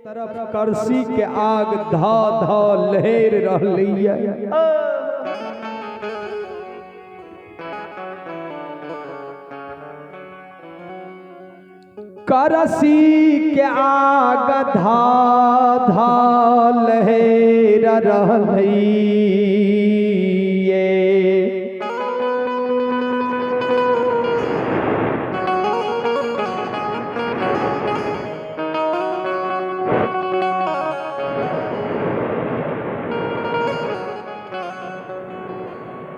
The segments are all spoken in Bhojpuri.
तरफ करसी के आग धा धा लहर रहली है। करसी के आग धा धा लहर रहली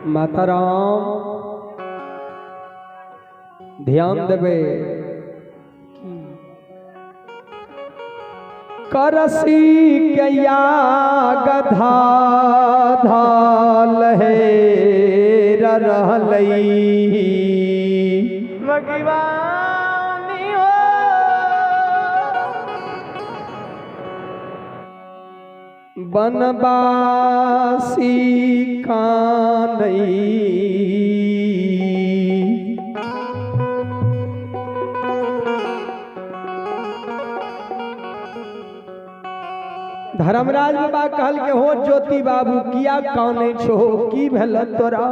माता राम ध्यान देवे। करसी के आग धा धा लहर रहली भगवानी हो। बनवासी कानई धर्मराज बाबा कहल के हो ज्योति बाबू किया काने छो की भेल तोरा।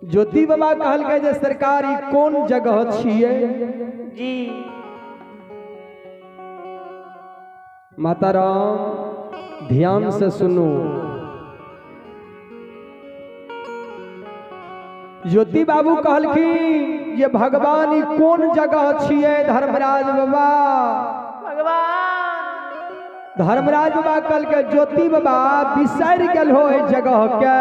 ज्योति बाबा कहल के जे सरकारी कौन जगह छिए जी। माता राम ध्यान से सुनो। ज्योति बाबू कहलखिन ये भगवान ई कौन जगह छिए धर्मराज बाबा। भगवान धर्मराज बाबा कहल के ज्योति बाबा बिसर गेल हो ए जगह के।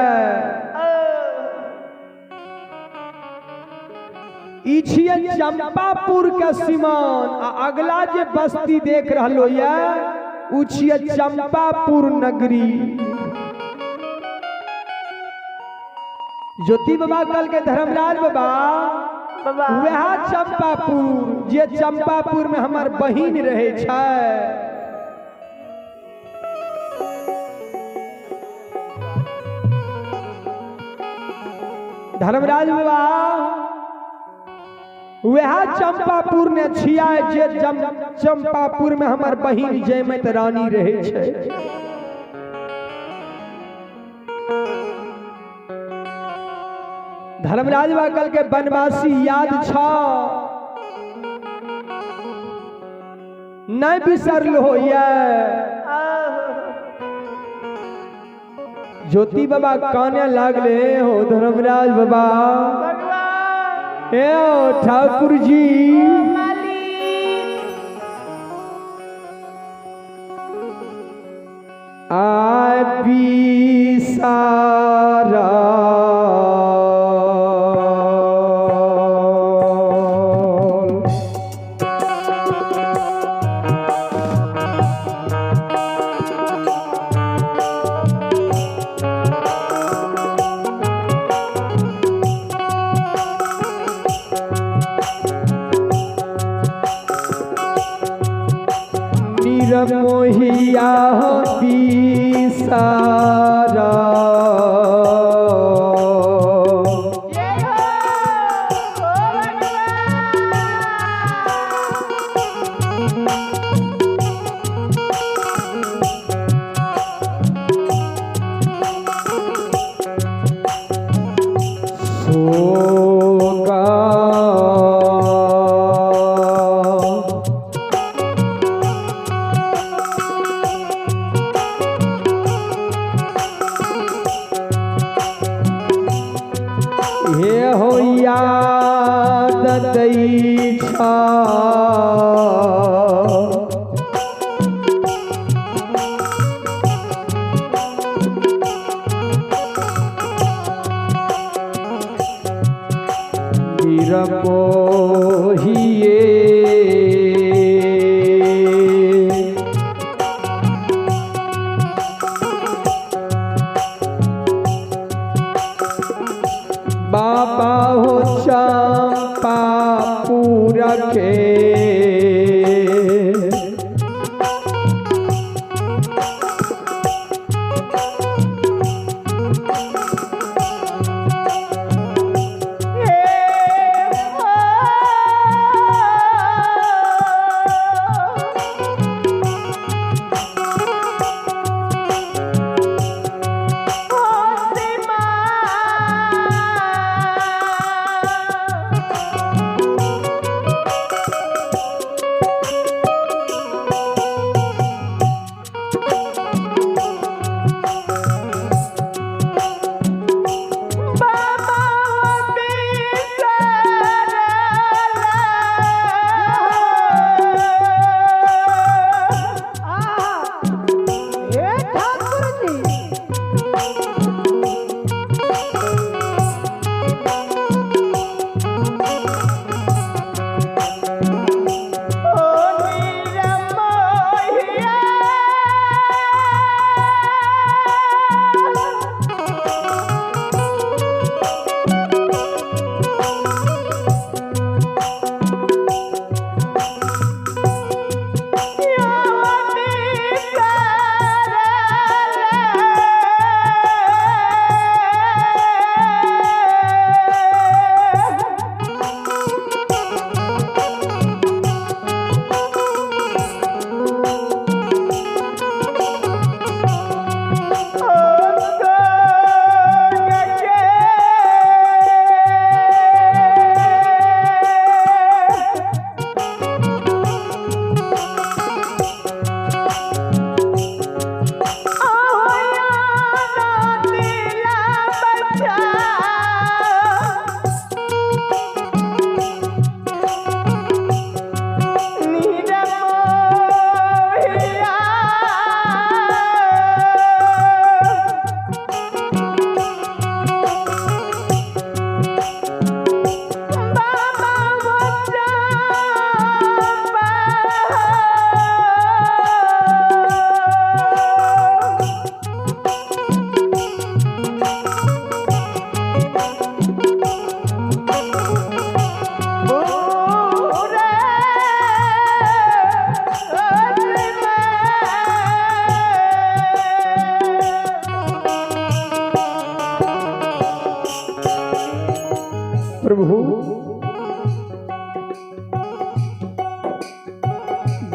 ई छिए चंपापुर के सीमान आ अगला जे बस्ती देख रहलो ये उ छिए चंपापुर नगरी। ज्योति बाबा कहल के धर्मराज बाबा वह चंपापुर जे चंपापुर में हमार बहिन रहे छै। धर्मराज बाबा वह चंपापुर ने छिया जे चंपापुर में हमार बहिन जयमत रानी रहे छै। धर्मराज बाबा कहल के बनवासी याद छ नहीं बिसरल हो। ज्योति बाबा काने लागले हो धर्मराज बाबा। हे ठाकुर जी आय बिसारा मोहिया बिसारा हे हो याद दई छा मोहिए बाबा हो चंपापुर के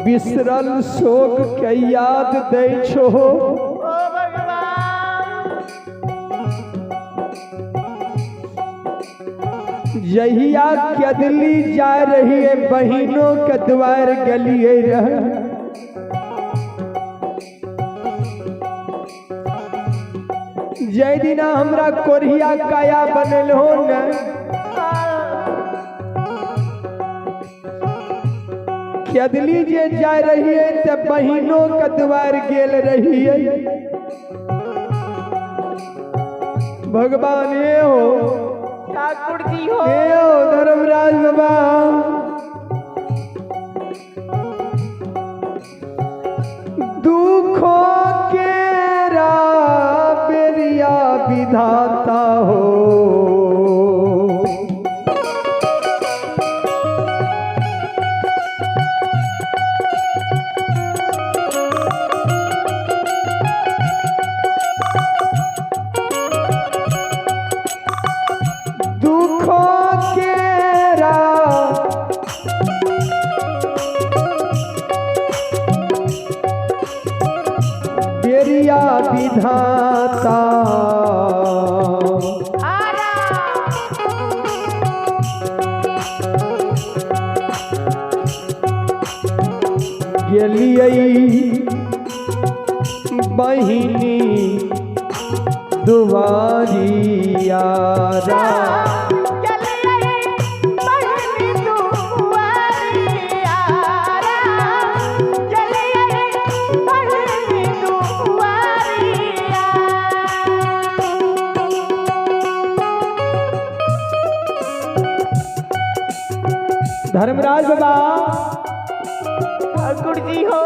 बिसरल शोक के याद दै छो। ओ भगवान जहिया कदली जा रही है बहिनों के द्वार गलिए रह। जय दिना हमरा कोरिया काया बनल हो न, कदली जे जा रही है ते बहिनों के द्वार गेल रही है। भगवान ये हो ठाकुर जी हो धर्मराज बाबा, दुखों के बेरिया विधाता हो। बेरिया विधाता गेलियै बहिनी दुआरिया रा। धर्मराज बाबा ठाकुर जी हो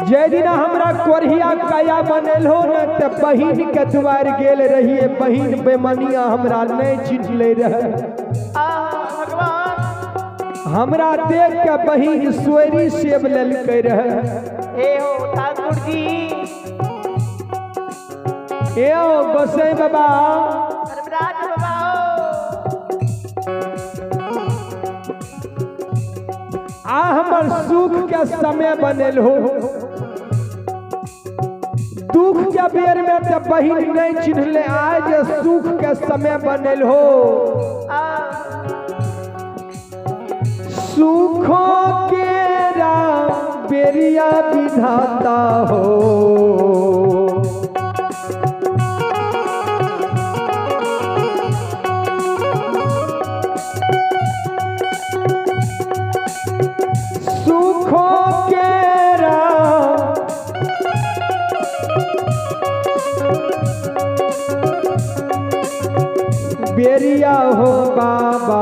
जय दिना हमरा कोरिया काया बनल हो न त बहिन के द्वार गेल रहिए। बहिन बेमनिया हमरा नहीं चिन्हले रहे। भगवान हमरा देख के बहिन सोरी सेब ललकै रहे। हे हो ठाकुर जी ए हो गोसाई बाबा धर्मराज बाबा आ हमर सुख के समय बनल हो। दुख के बेर में तो बहिन नहीं चिन्हले, आज सुख के समय बनल हो। सुखों के बेरिया विधाता हो। सुखों के बेरिया हो बाबा,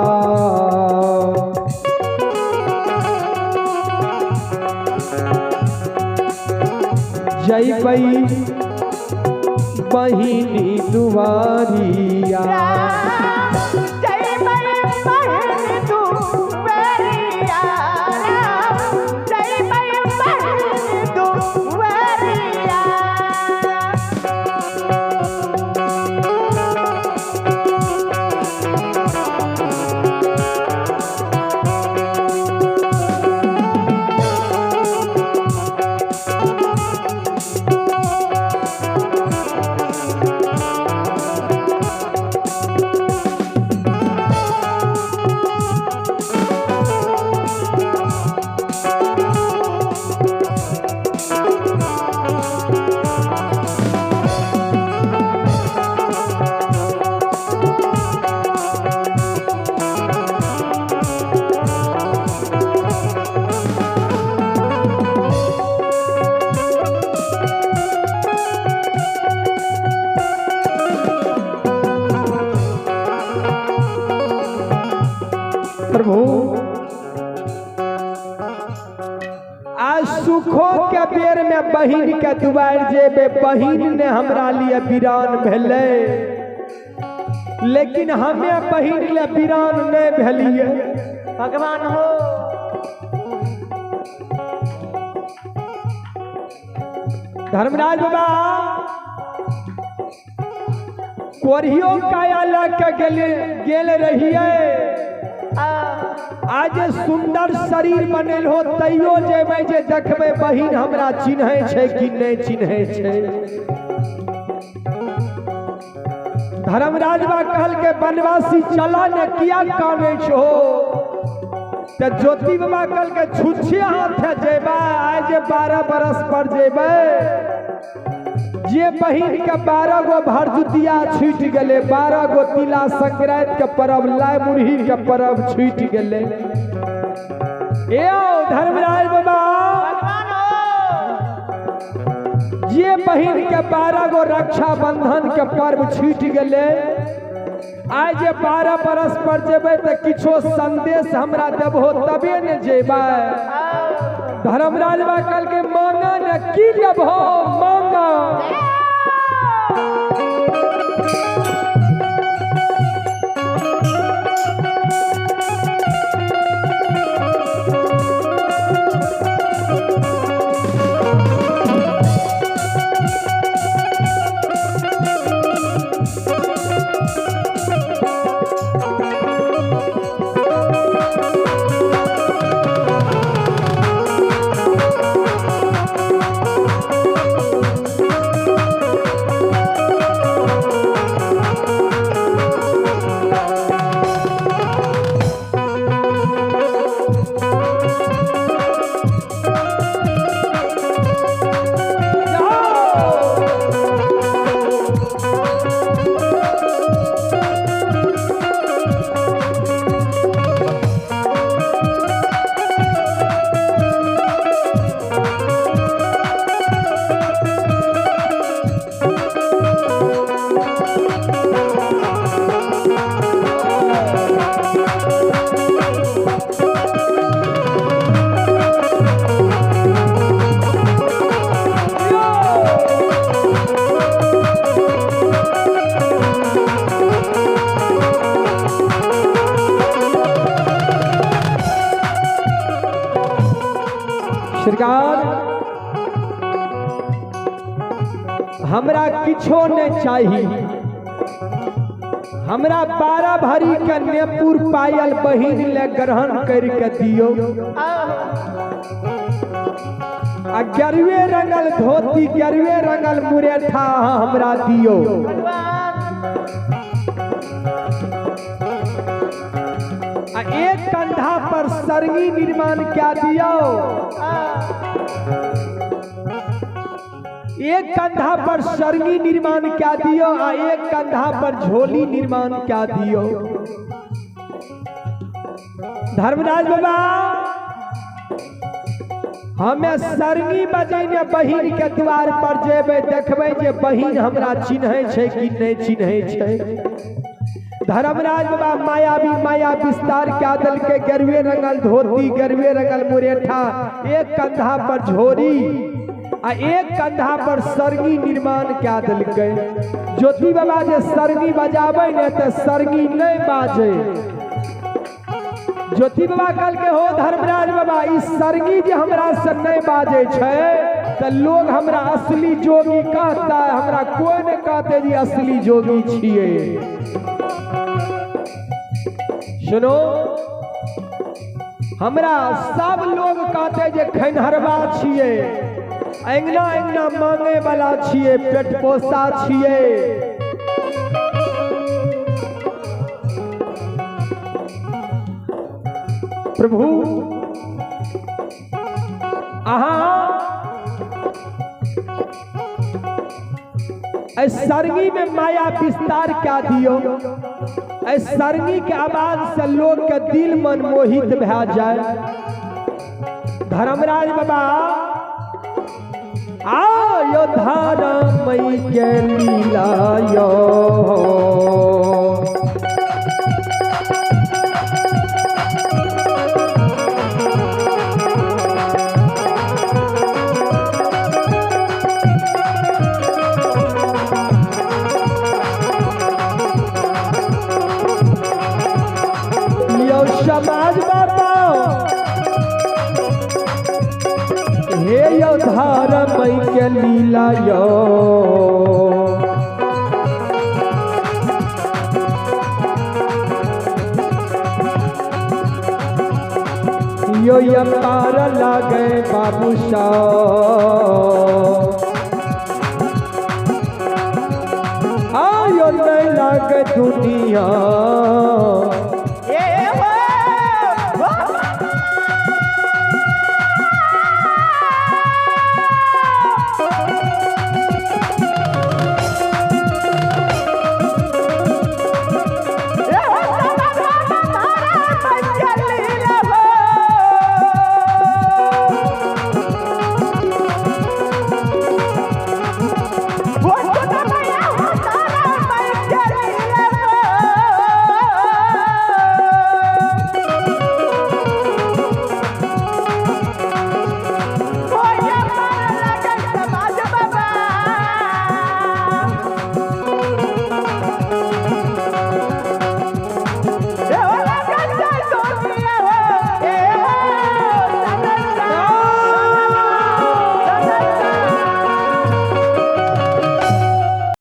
जइबै बहिनी दुआरिया। प्रभु आज सुखों के बेर में बहिन के दुआर जेबे। बहिन ने हमरा लिए वीरान भेले, लेकिन हमें बहिन ले वीरान नहीं भेलिए। भगवान हो धर्मराज बाबा कोरियो काया लग के गेल रहिए। आज सुंदर शरीर बनेल हो तैयो जेबै जे देखबै बहिन हमरा चिन्है छै कि नहीं चिन्है छै। धर्मराज बा कहल के बनवासी चला ने किया काने छो ते ज्योति बाबा कहल के छुच्छे हाथ जेबा आज 12 बरस पर जेबे जे बहिन के 12 गो भरदुतिया छूट गेले 12 गो तिला संक्रांति के पर्व लाय मुरही के पर्व छूट गेले। ए धर्मराज बाबा भगवान हो जे बहिन के 12 गो रक्षा बंधन के पर्व छूट गेले आज 12 बरस पर जेबै तो किछो संदेश हमरा देबहो तबे ने जेबै। धर्मराज बा कल के मांगा ने की लेबहो मांगा। सरकार हमरा किछो नहीं चाहिए हमरा 12 भरी के नेपुर पायल बहिन ले ग्रहण करके दियो। 11वें रंगल धोती 11वें रंगल मुरेठा हमरा दियो। एक कंधा पर सरगी निर्माण क्या दियो। एक कंधा पर सरगी निर्माण क्या दियो आ एक कंधा पर झोली निर्माण क्या दियो। धर्मराज बाबा हमें सरगी बजैने बहिन के द्वार पर जेबै देखबै जे बहिन हमरा चिन्है छै कि नहीं चिन्है छै। धर्मराज बाबा माया विस्तार क्या दल के 11वें रंगल धोती 11वें रंगल मुरेठा एक कंधा पर झोरी आ एक कंधा पर सरगी निर्माण क्या दल के। ज्योति बाबा जे सरगी बजाबै ने तो सरगी नहीं बाजे। ज्योति बाबा कल के हो धर्मराज बाबा इस सरगी जे हमरा से नहीं बाजे छै तो लोग हमरा असली जोगी कहता है। हमरा कोई नहीं कहते जी असली जोगी छिए। सुनो हमरा सब लोग कहते जे खैनहरवा छिए अंगना अंगना मांगे वाला छिए पेट पोसा छिए। प्रभु सरगी में माया विस्तार क्या दियो। सरगी के आवाज से लोग के दिल मन मोहित भा जाए। धर्मराज बाबा आओ यो धारा मई के लीला यो। समाज बाबा हे यो धारा मई के लीला यो। यो यकार लागे बाबू आयो नहीं लागे दुनिया